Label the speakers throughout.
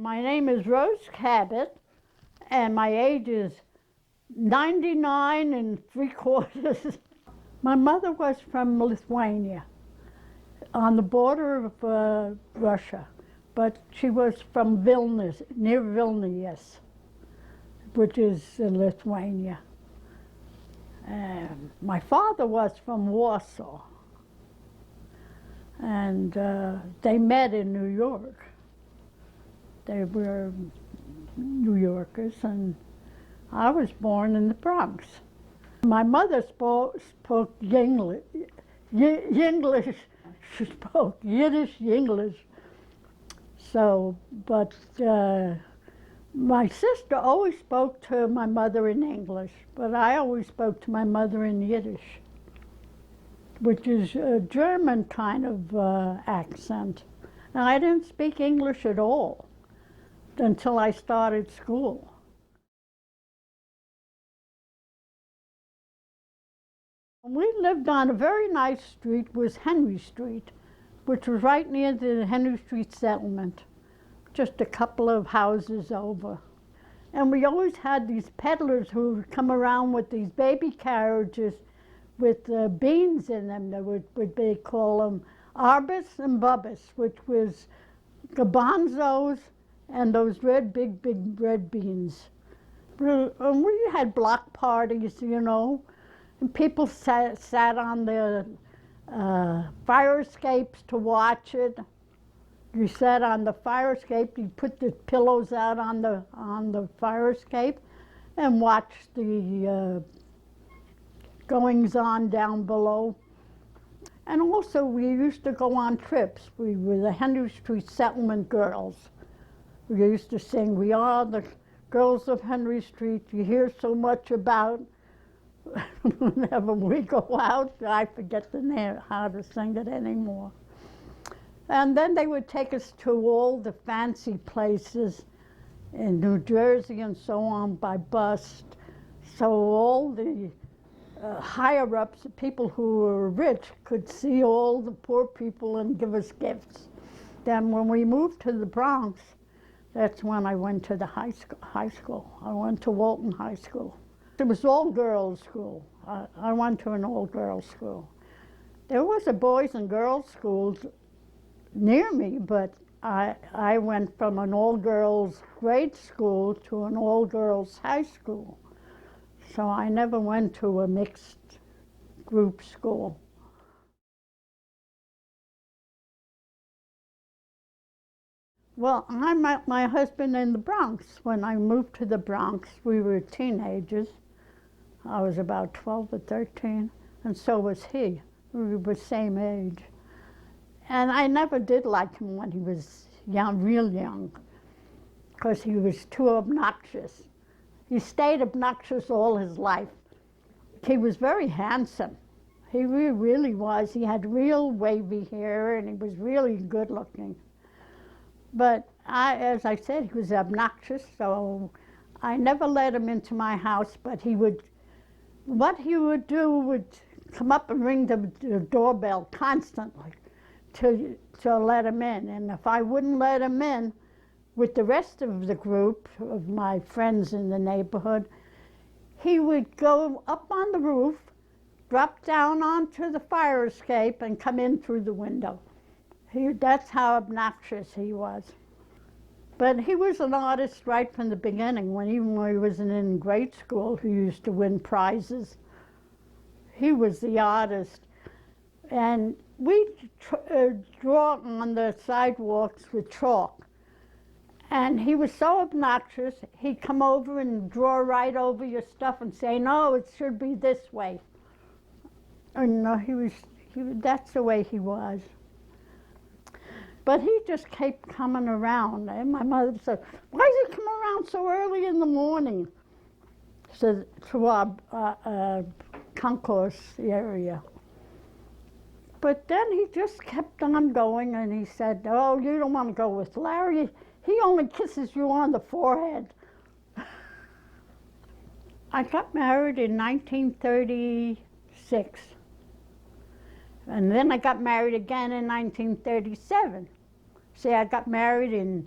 Speaker 1: My name is Rose Cabat, and my age is 99 3/4. My mother was from Lithuania, on the border of Russia, but she was from Vilnius, near Vilnius, which is in Lithuania. My father was from Warsaw, and they met in New York. They were New Yorkers, and I was born in the Bronx. My mother spoke English. She spoke Yiddish, English. So, but my sister always spoke to my mother in English, but I always spoke to my mother in Yiddish, which is a German kind of accent. And I didn't speak English at all until I started school. We lived on a very nice street, was Henry Street, which was right near the Henry Street settlement, just a couple of houses over. And we always had these peddlers who would come around with these baby carriages with beans in them. They call them arbus and bubbus, which was garbanzos and those big red beans. And we had block parties, you know, and people sat on the fire escapes to watch it. You sat on the fire escape, you put the pillows out on the fire escape and watched the goings on down below. And also we used to go on trips. We were the Henry Street Settlement Girls. We used to sing, "We are the girls of Henry Street, you hear so much about." Whenever we go out, I forget the name, how to sing it anymore. And then they would take us to all the fancy places in New Jersey and so on by bus. So all the higher-ups, the people who were rich, could see all the poor people and give us gifts. Then when we moved to the Bronx, that's when I went to the high school. I went to Walton High School. It was all girls school. I went to an all girls school. There was a boys and girls school near me, but I went from an all girls grade school to an all girls high school. So I never went to a mixed group school. Well, I met my husband in the Bronx. When I moved to the Bronx, we were teenagers. I was about 12 or 13, and so was he. We were the same age. And I never did like him when he was young, real young, because he was too obnoxious. He stayed obnoxious all his life. He was very handsome. He really was. He had real wavy hair, and he was really good looking. But as I said, he was obnoxious, so I never let him into my house, but what he would do would come up and ring the doorbell constantly to let him in. And if I wouldn't let him in with the rest of the group of my friends in the neighborhood, he would go up on the roof, drop down onto the fire escape, and come in through the window. That's how obnoxious he was. But he was an artist right from the beginning. Even when he was in grade school, he used to win prizes. He was the artist. And we draw on the sidewalks with chalk. And he was so obnoxious, he'd come over and draw right over your stuff and say, "No, it should be this way." And that's the way he was. But he just kept coming around, and my mother said, "Why does he come around so early in the morning?" So, to our concourse area. But then he just kept on going, and he said, "Oh, you don't want to go with Larry. He only kisses you on the forehead." I got married in 1936. And then I got married again in 1937. See, I got married in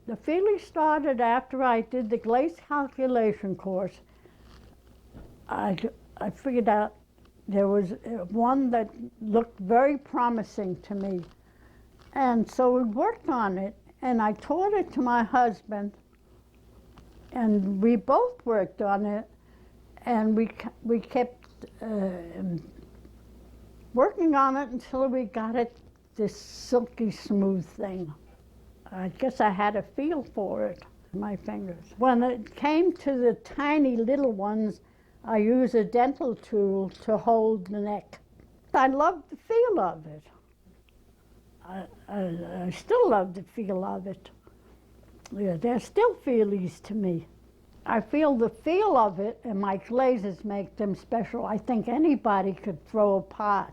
Speaker 1: The feeling started after I did the glaze calculation course. I figured out there was one that looked very promising to me. And so we worked on it, and I taught it to my husband, and we both worked on it, and we kept working on it until we got it this silky smooth thing. I guess I had a feel for it, my fingers. When it came to the tiny little ones, I used a dental tool to hold the neck. I loved the feel of it. I still love the feel of it. Yeah, they're still feelies to me. I feel the feel of it, and my glazes make them special. I think anybody could throw a pot.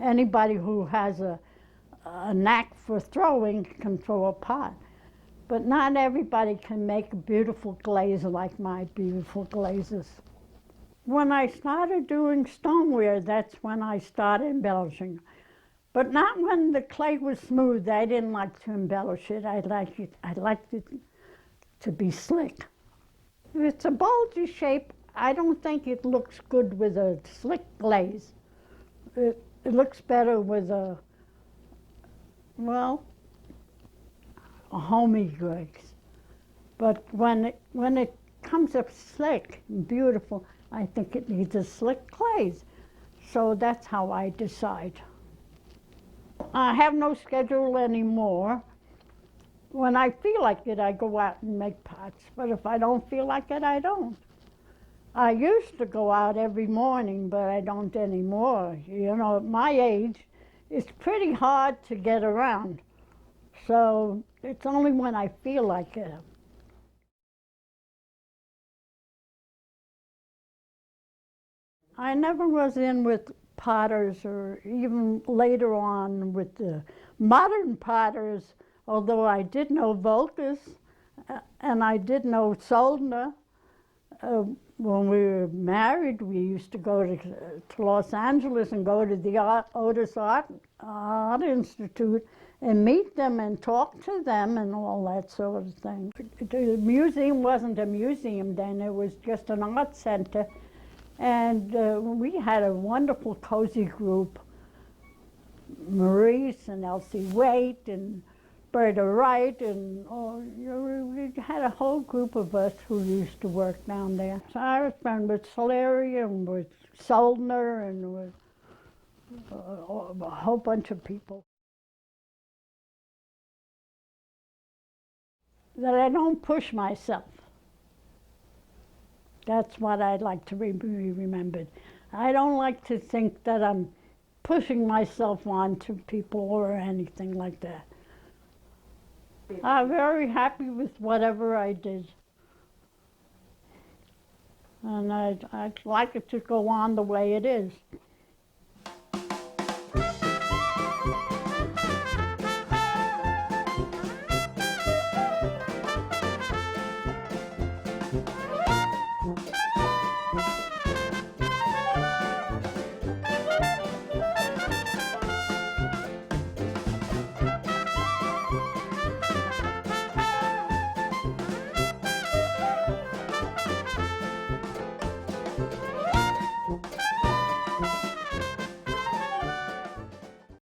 Speaker 1: Anybody who has a knack for throwing can throw a pot. But not everybody can make a beautiful glaze like my beautiful glazes. When I started doing stoneware, that's when I started embellishing. But not when the clay was smooth. I didn't like to embellish it. I liked it to be slick. If it's a bulgy shape, I don't think it looks good with a slick glaze. It looks better with a homey glaze. But when it comes up slick and beautiful, I think it needs a slick glaze. So that's how I decide. I have no schedule anymore. When I feel like it, I go out and make pots. But if I don't feel like it, I don't. I used to go out every morning, but I don't anymore. You know, at my age, it's pretty hard to get around. So it's only when I feel like it. I never was in with potters, or even later on with the modern potters, although I did know Volkas and I did know Soldner. When we were married, we used to go to Los Angeles and go to the Otis Art Institute and meet them and talk to them and all that sort of thing. The museum wasn't a museum then, it was just an art center. And we had a wonderful, cozy group. Maurice and Elsie Waite and Berta Wright, and we had a whole group of us who used to work down there. So I was friends with Solari and with Soldner and with a whole bunch of people. That I don't push myself. That's what I'd like to be remembered. I don't like to think that I'm pushing myself on to people or anything like that. I'm very happy with whatever I did. And I'd like it to go on the way it is.